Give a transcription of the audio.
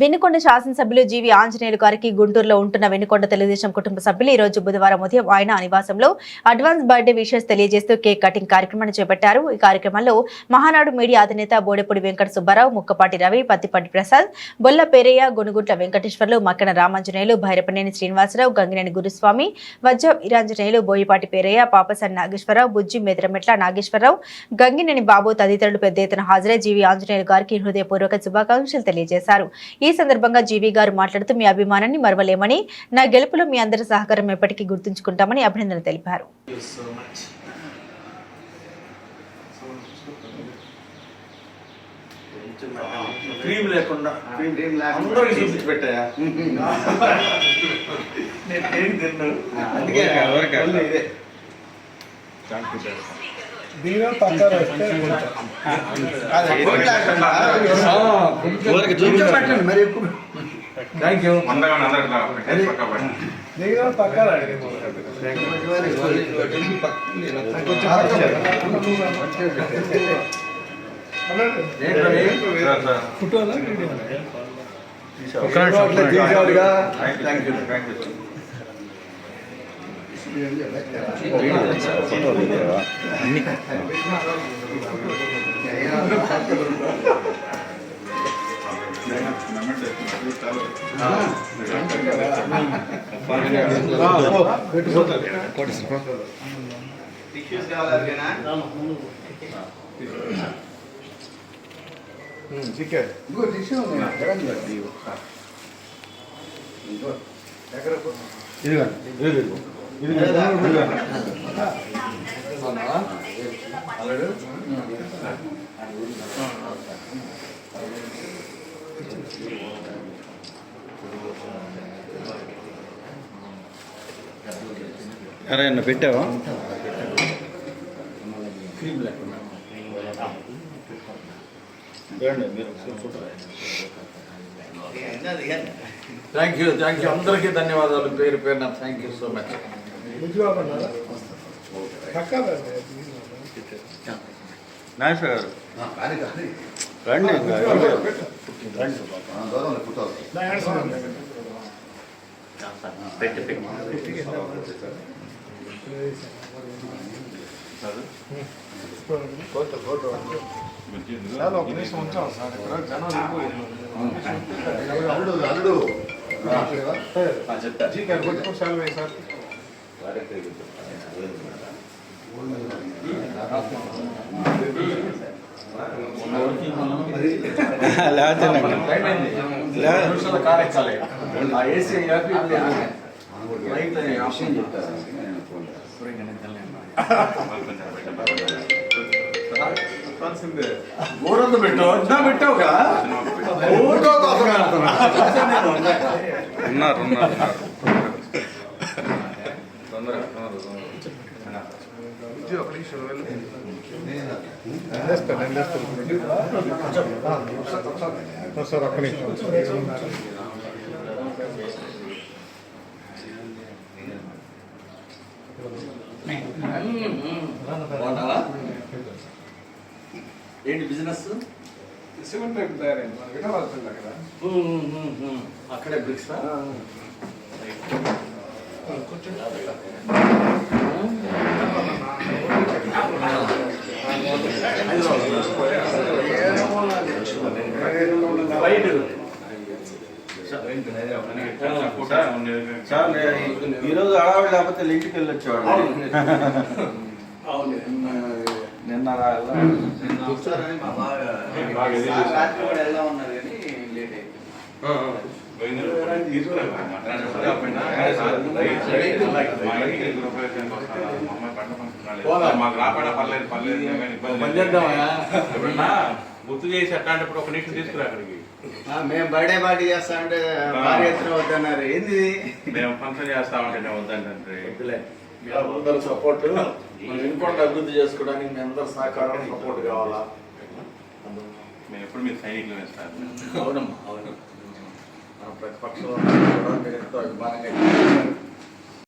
వెనుకొండ శాసనసభ్యులు జీవి ఆంజనేయులు గారికి గుంటూరులో ఉంటున్న వెనుకొండ తెలుగుదేశం కుటుంబ సభ్యులు ఈ రోజు బుధవారం ఉదయం ఆయన నివాసంలో అడ్వాన్స్ బర్త్డే విషెస్ తెలియజేస్తూ కేక్ కటింగ్ కార్యక్రమాన్ని చేపట్టారు. ఈ కార్యక్రమంలో మహానాడు మీడియా అధినేత బోడెపూడి వెంకట సుబ్బారావు, ముక్కపాటి రవి, పత్తిపాటి ప్రసాద్, బొల్ల పేరయ్య, గొనుగుట్ల వెంకటేశ్వర్లు, మక్కన రామాంజనేయులు, భైరపనేని శ్రీనివాసరావు, గంగినేని గురుస్వామి, వజ్ర వీరాంజనేయులు, బోయిపాటి పేరయ్య, పాపసాని నాగేశ్వరరావు, బుజ్జి మేద్రమెట్ల నాగేశ్వరరావు, గంగినేని బాబు తదితరులు పెద్ద ఎత్తున హాజరై జీవి ఆంజనేయులు గారికి హృదయపూర్వక శుభాకాంక్షలు తెలియజేశారు. ఈ సందర్భంగా జీవి గారు మాట్లాడుతూ మీ అభిమానాన్ని మరవలేమని, నా గెలుపులో మీ అందరి సహకారం ఎప్పటికీ గుర్తుంచుకుంటామని అభినందనలు తెలిపారు. క్రీమ్ లేకుండా అందరూ చూపించి పెట్టాయా నేను తిన్నాను అందుకే ఇదే మరి ఎక్కువ థ్యాంక్ యూ అరే అన్న పెట్టావా థ్యాంక్ యూ అందరికీ ధన్యవాదాలు పేరు పేరున thank you so much Nageswara గారు రండి ఊరంతా పెట్టావుగా ఉన్నారు ఏంటి బిజినెస్ సిమెంట్ రేపు తయారైంది మన వినవాల్సింది అక్కడ అక్కడే బ్రిక్స్ సార్ ఈరోజు అడవాడు లేకపోతే ఇంటికి వెళ్ళొచ్చేవాడు నిన్న మాకు రాపడా పర్లేదు గుర్తు చేసి అట్లాంటప్పుడు ఒక నిమిషం తీసుకురా అక్కడికి. మేము బర్త్డే పార్టీ చేస్తా అంటే భారీ ఎత్తున వద్దన్నారు. ఏంది మేము ఫంక్షన్ చేస్తామంటే వద్దంటే అందరూ సపోర్ట్ మనం ఇంకోటి అభివృద్ధి చేసుకోవడానికి మీ అందరూ సహకారం సపోర్ట్ కావాలా. మేము ఎప్పుడు మీరు సైనికులు వేస్తారు. అవునమ్మా అవును. మన ప్రతిపక్షంలో ఎంతో అభిమానంగా